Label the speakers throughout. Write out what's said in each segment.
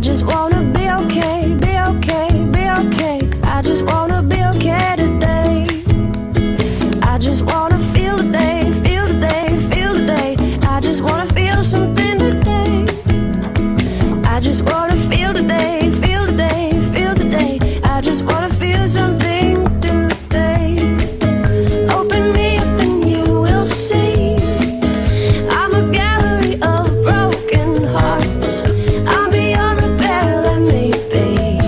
Speaker 1: just wanna be okay, be okay, be okay. I just wanna be okay today. I just wanna feel the day, feel the day, feel the day. I just wanna feel something today. I just wanna feel the day, feel the day, feel the day. I just wanna feel something today. Open me up and you will see I'm a gallery of broken hearts. I'm beyond repair, let me be,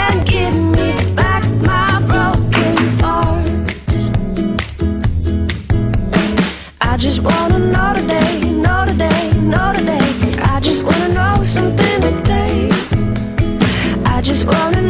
Speaker 1: and give me back my broken parts. I just wanna know today, know today, know today. I just wanna know something today. I just wanna